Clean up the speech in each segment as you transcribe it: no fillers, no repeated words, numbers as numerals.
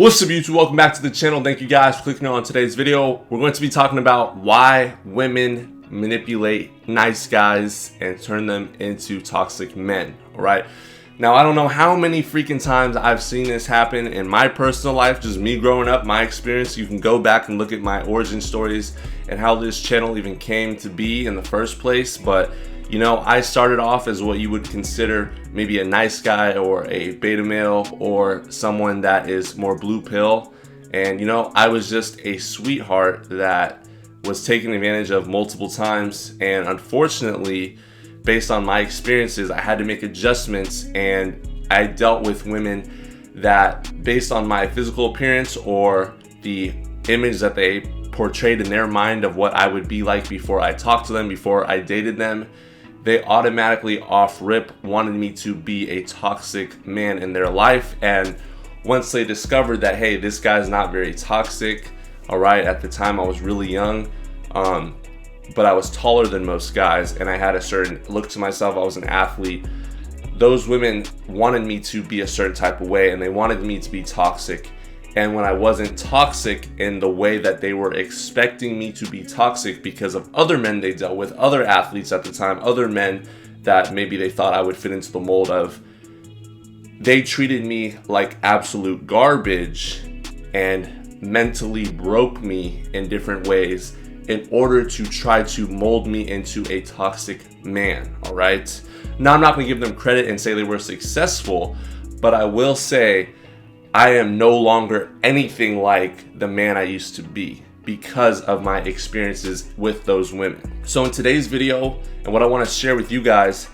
What's up YouTube? Welcome back to the channel. Thank you guys for clicking on today's video. We're going to be talking about why women manipulate nice guys and turn them into toxic men. Alright, now I don't know how many freaking times I've seen this happen in my personal life, just me growing up, my experience. You can go back and look at my origin stories and how this channel even came to be in the first place. But you know, I started off as what you would consider maybe a nice guy or a beta male or someone that is more blue pill. And you know, I was just a sweetheart that was taken advantage of multiple times. And unfortunately, based on my experiences, I had to make adjustments, and I dealt with women that, based on my physical appearance or the image that they portrayed in their mind of what I would be like before I talked to them, before I dated them, they automatically off rip wanted me to be a toxic man in their life. And once they discovered that, hey, this guy's not very toxic, all right, at the time I was really young, but I was taller than most guys and I had a certain look to myself, I was an athlete. Those women wanted me to be a certain type of way, and they wanted me to be toxic. And when I wasn't toxic in the way that they were expecting me to be toxic because of other men they dealt with, other athletes at the time, other men that maybe they thought I would fit into the mold of, they treated me like absolute garbage and mentally broke me in different ways in order to try to mold me into a toxic man, all right? Now, I'm not gonna give them credit and say they were successful, but I will say I am no longer anything like the man I used to be because of my experiences with those women. So in today's video, and what I want to share with you guys,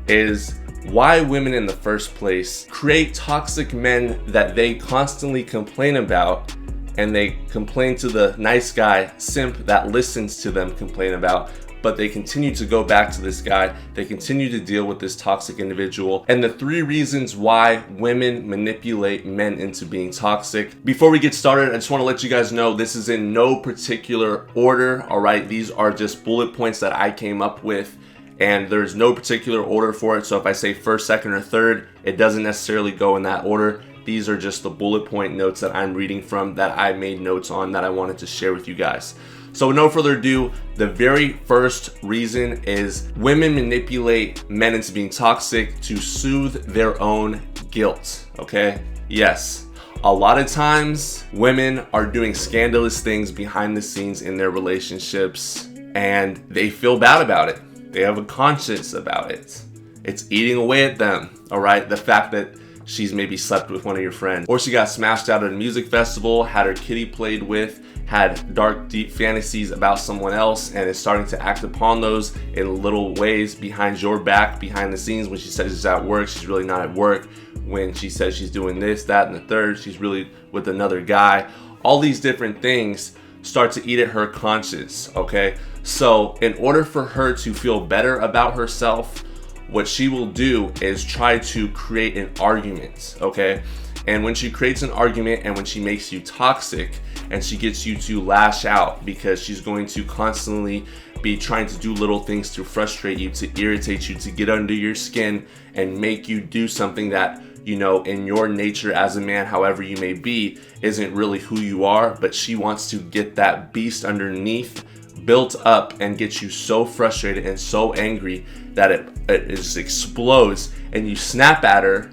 is why women in the first place create toxic men that they constantly complain about, and they complain to the nice guy simp that listens to them complain about, but they continue to go back to this guy. They continue to deal with this toxic individual. And the 3 reasons why women manipulate men into being toxic. Before we get started, I just want to let you guys know this is in no particular order, all right? These are just bullet points that I came up with, and there's no particular order for it. So if I say first, second, or third, it doesn't necessarily go in that order. These are just the bullet point notes that I'm reading from, that I made notes on, that I wanted to share with you guys. So with no further ado, the very first reason is women manipulate men into being toxic to soothe their own guilt, okay? Yes, a lot of times women are doing scandalous things behind the scenes in their relationships, and they feel bad about it. They have a conscience about it. It's eating away at them, all right? The fact that she's maybe slept with one of your friends, or she got smashed out at a music festival, had her kitty played with, had dark, deep fantasies about someone else, and is starting to act upon those in little ways behind your back, behind the scenes. When she says she's at work, she's really not at work. When she says she's doing this, that, and the third, she's really with another guy. All these different things start to eat at her conscience, okay? So in order for her to feel better about herself, what she will do is try to create an argument, okay? And when she creates an argument, and when she makes you toxic, and she gets you to lash out, because she's going to constantly be trying to do little things to frustrate you, to irritate you, to get under your skin and make you do something that, you know, in your nature as a man, however you may be, isn't really who you are. But she wants to get that beast underneath built up and get you so frustrated and so angry that it just explodes, and you snap at her,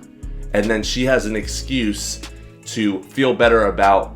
and then she has an excuse to feel better about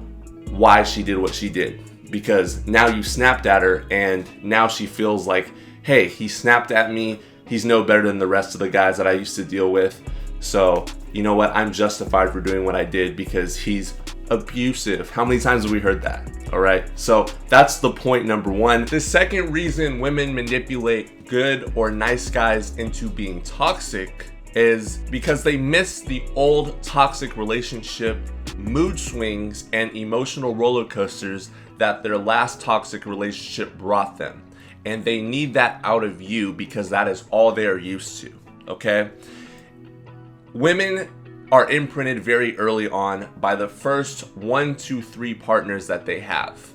why she did what she did, because now you snapped at her, and now she feels like, hey, he snapped at me, he's no better than the rest of the guys that I used to deal with, so you know what, I'm justified for doing what I did because he's abusive. How many times have we heard that? All right, so that's the point number 1. The second reason women manipulate good or nice guys into being toxic is because they miss the old toxic relationship mood swings and emotional roller coasters that their last toxic relationship brought them. And they need that out of you because that is all they are used to, okay? Women are imprinted very early on by the first 1, 2, 3 partners that they have.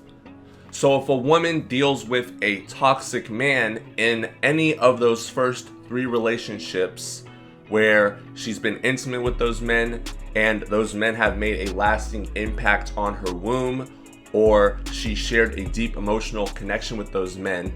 So if a woman deals with a toxic man in any of those first 3 relationships, where she's been intimate with those men and those men have made a lasting impact on her womb, or she shared a deep emotional connection with those men,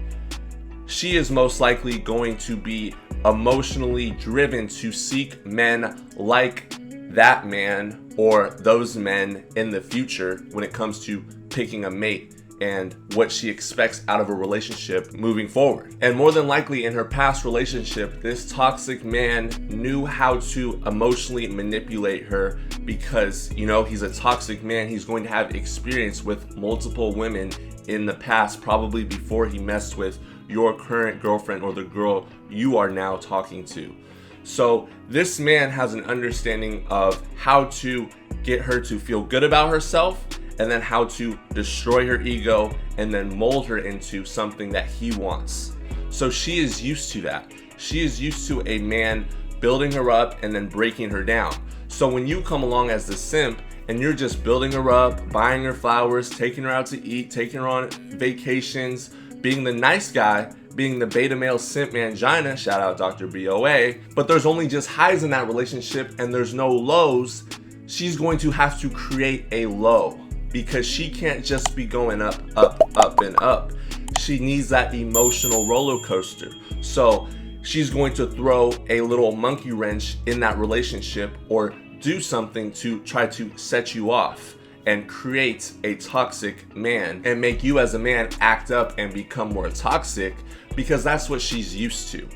she is most likely going to be emotionally driven to seek men like that man or those men in the future when it comes to picking a mate and what she expects out of a relationship moving forward. And more than likely in her past relationship, this toxic man knew how to emotionally manipulate her because, you know, he's a toxic man. He's going to have experience with multiple women in the past, probably before he messed with your current girlfriend or the girl you are now talking to. So this man has an understanding of how to get her to feel good about herself, and then how to destroy her ego and then mold her into something that he wants. So she is used to that. She is used to a man building her up and then breaking her down. So when you come along as the simp and you're just building her up, buying her flowers, taking her out to eat, taking her on vacations, being the nice guy, being the beta male simp mangina, shout out Dr. BOA, but there's only just highs in that relationship and there's no lows, she's going to have to create a low. Because she can't just be going up, up, up, and up. She needs that emotional roller coaster. So she's going to throw a little monkey wrench in that relationship or do something to try to set you off and create a toxic man and make you as a man act up and become more toxic, because that's what she's used to.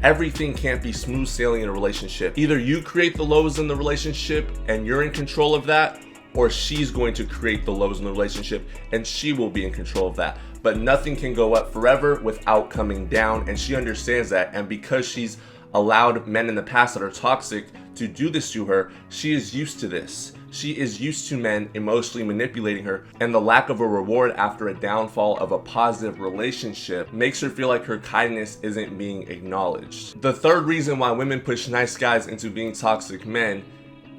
Everything can't be smooth sailing in a relationship. Either you create the lows in the relationship and you're in control of that, or she's going to create the lows in the relationship and she will be in control of that. But nothing can go up forever without coming down, and she understands that. And because she's allowed men in the past that are toxic to do this to her, she is used to this. She is used to men emotionally manipulating her, and the lack of a reward after a downfall of a positive relationship makes her feel like her kindness isn't being acknowledged. The third reason why women push nice guys into being toxic men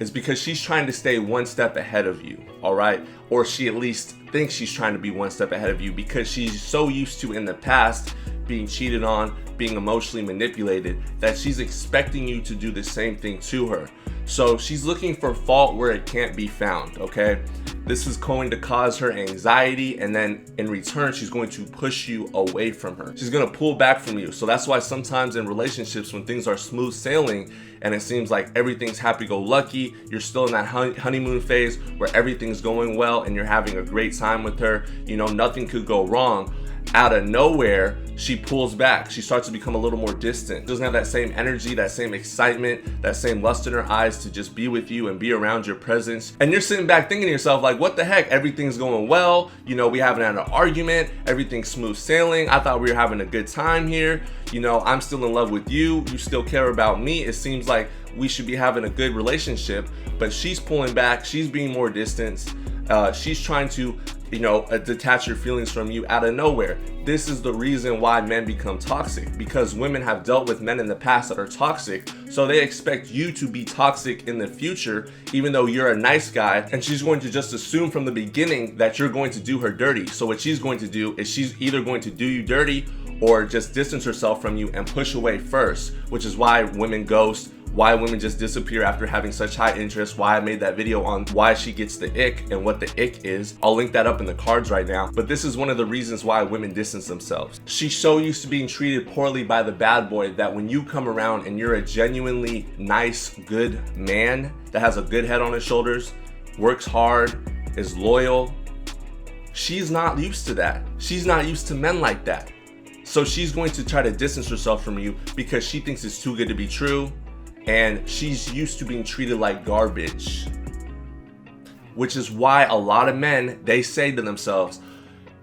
is because she's trying to stay one step ahead of you, all right? Or she at least thinks she's trying to be one step ahead of you because she's so used to in the past being cheated on, being emotionally manipulated, that she's expecting you to do the same thing to her. So she's looking for fault where it can't be found, okay? This is going to cause her anxiety, and then in return, she's going to push you away from her. She's gonna pull back from you. So that's why sometimes in relationships, when things are smooth sailing and it seems like everything's happy-go-lucky, you're still in that honeymoon phase where everything's going well and you're having a great time with her, you know, nothing could go wrong. Out of nowhere, she pulls back. She starts to become a little more distant. She doesn't have that same energy, that same excitement, that same lust in her eyes to just be with you and be around your presence. And you're sitting back thinking to yourself, like, what the heck? Everything's going well. You know, we haven't had an argument. Everything's smooth sailing. I thought we were having a good time here. You know, I'm still in love with you. You still care about me. It seems like we should be having a good relationship. But she's pulling back. She's being more distant. She's trying to, you know, detach your feelings from you out of nowhere. This is the reason why men become toxic, because women have dealt with men in the past that are toxic, so they expect you to be toxic in the future, even though you're a nice guy, and she's going to just assume from the beginning that you're going to do her dirty. So what she's going to do is she's either going to do you dirty or just distance herself from you and push away first, which is why women ghost, why women just disappear after having such high interest, why I made that video on why she gets the ick and what the ick is. I'll link that up in the cards right now. But this is one of the reasons why women distance themselves. She's so used to being treated poorly by the bad boy that when you come around and you're a genuinely nice, good man that has a good head on his shoulders, works hard, is loyal, she's not used to that. She's not used to men like that. So she's going to try to distance herself from you because she thinks it's too good to be true. And she's used to being treated like garbage, which is why a lot of men, they say to themselves,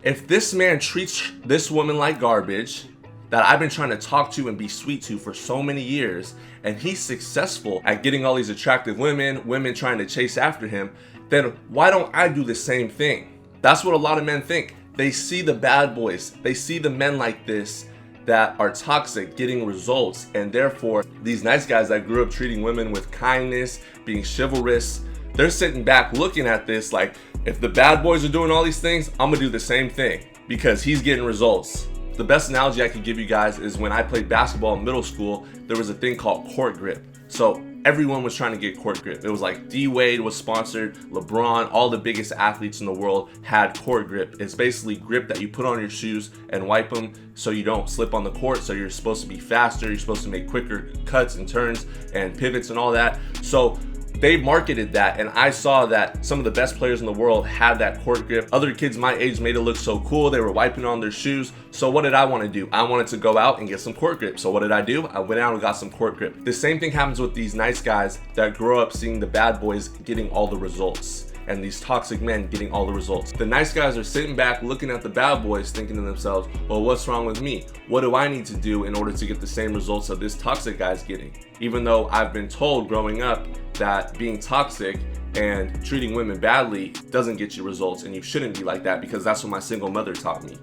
if this man treats this woman like garbage that I've been trying to talk to and be sweet to for so many years, and he's successful at getting all these attractive women trying to chase after him, then why don't I do the same thing? That's what a lot of men think. They see the bad boys, they see the men like this that are toxic getting results, and therefore these nice guys that grew up treating women with kindness, being chivalrous, they're sitting back looking at this like, if the bad boys are doing all these things, I'm gonna do the same thing because he's getting results. The best analogy I could give you guys is when I played basketball in middle school, there was a thing called court grip. So everyone was trying to get court grip. It was like D-Wade was sponsored, LeBron, all the biggest athletes in the world had court grip. It's basically grip that you put on your shoes and wipe them so you don't slip on the court. So you're supposed to be faster, you're supposed to make quicker cuts and turns and pivots and all that. So they marketed that, and I saw that some of the best players in the world had that court grip. Other kids my age made it look so cool. They were wiping on their shoes. So what did I want to do? I wanted to go out and get some court grip. So what did I do? I went out and got some court grip. The same thing happens with these nice guys that grow up seeing the bad boys getting all the results, and these toxic men getting all the results. The nice guys are sitting back looking at the bad boys thinking to themselves, well, what's wrong with me? What do I need to do in order to get the same results that this toxic guy's getting? Even though I've been told growing up that being toxic and treating women badly doesn't get you results, and you shouldn't be like that, because that's what my single mother taught me.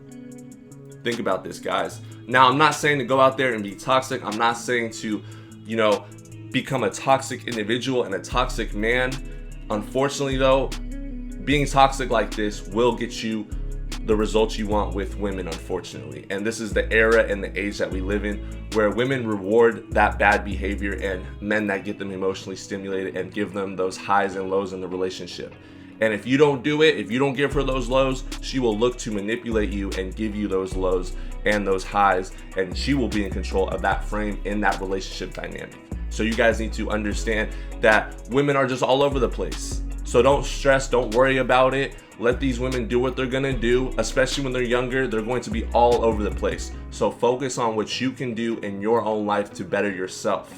Think about this, guys. Now, I'm not saying to go out there and be toxic. I'm not saying to, become a toxic individual and a toxic man. Unfortunately though, being toxic like this will get you the results you want with women, unfortunately. And this is the era and the age that we live in, where women reward that bad behavior and men that get them emotionally stimulated and give them those highs and lows in the relationship. And if you don't do it, if you don't give her those lows, she will look to manipulate you and give you those lows and those highs, and she will be in control of that frame in that relationship dynamic. So you guys need to understand that women are just all over the place. So don't stress, don't worry about it. Let these women do what they're gonna do, especially when they're younger. They're going to be all over the place. So focus on what you can do in your own life to better yourself,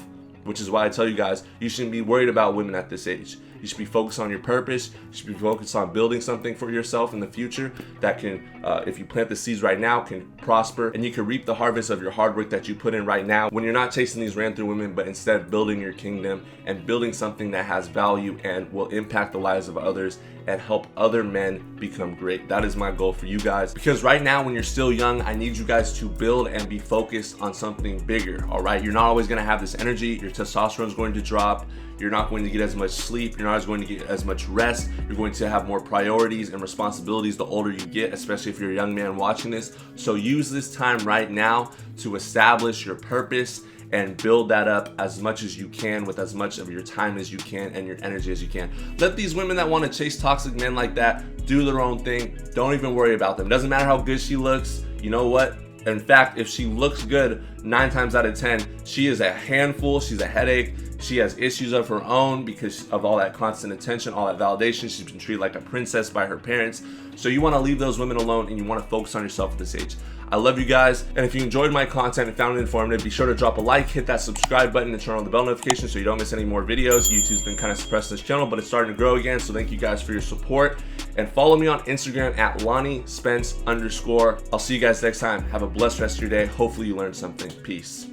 which is why I tell you guys, you shouldn't be worried about women at this age. You should be focused on your purpose. You should be focused on building something for yourself in the future that can, if you plant the seeds right now, can prosper, and you can reap the harvest of your hard work that you put in right now when you're not chasing these ran through women, but instead building your kingdom and building something that has value and will impact the lives of others and help other men become great. That is my goal for you guys, because right now when you're still young, I need you guys to build and be focused on something bigger. All right, you're not always going to have this energy. Your testosterone is going to drop. You're not going to get as much sleep. You're not always going to get as much rest. You're going to have more priorities and responsibilities the older you get, especially if you're a young man watching this. So use this time right now to establish your purpose and build that up as much as you can with as much of your time as you can and your energy as you can. Let these women that want to chase toxic men like that do their own thing. Don't even worry about them. Doesn't matter how good she looks. You know what? In fact, if she looks good 9 times out of 10, she is a handful. She's a headache. She has issues of her own because of all that constant attention, all that validation. She's been treated like a princess by her parents. So you want to leave those women alone and you want to focus on yourself at this age. I love you guys. And if you enjoyed my content and found it informative, be sure to drop a like, hit that subscribe button, and turn on the bell notification so you don't miss any more videos. YouTube's been kind of suppressing this channel, but it's starting to grow again. So thank you guys for your support. And follow me on Instagram at LonnieSpence_. I'll see you guys next time. Have a blessed rest of your day. Hopefully you learned something. Peace.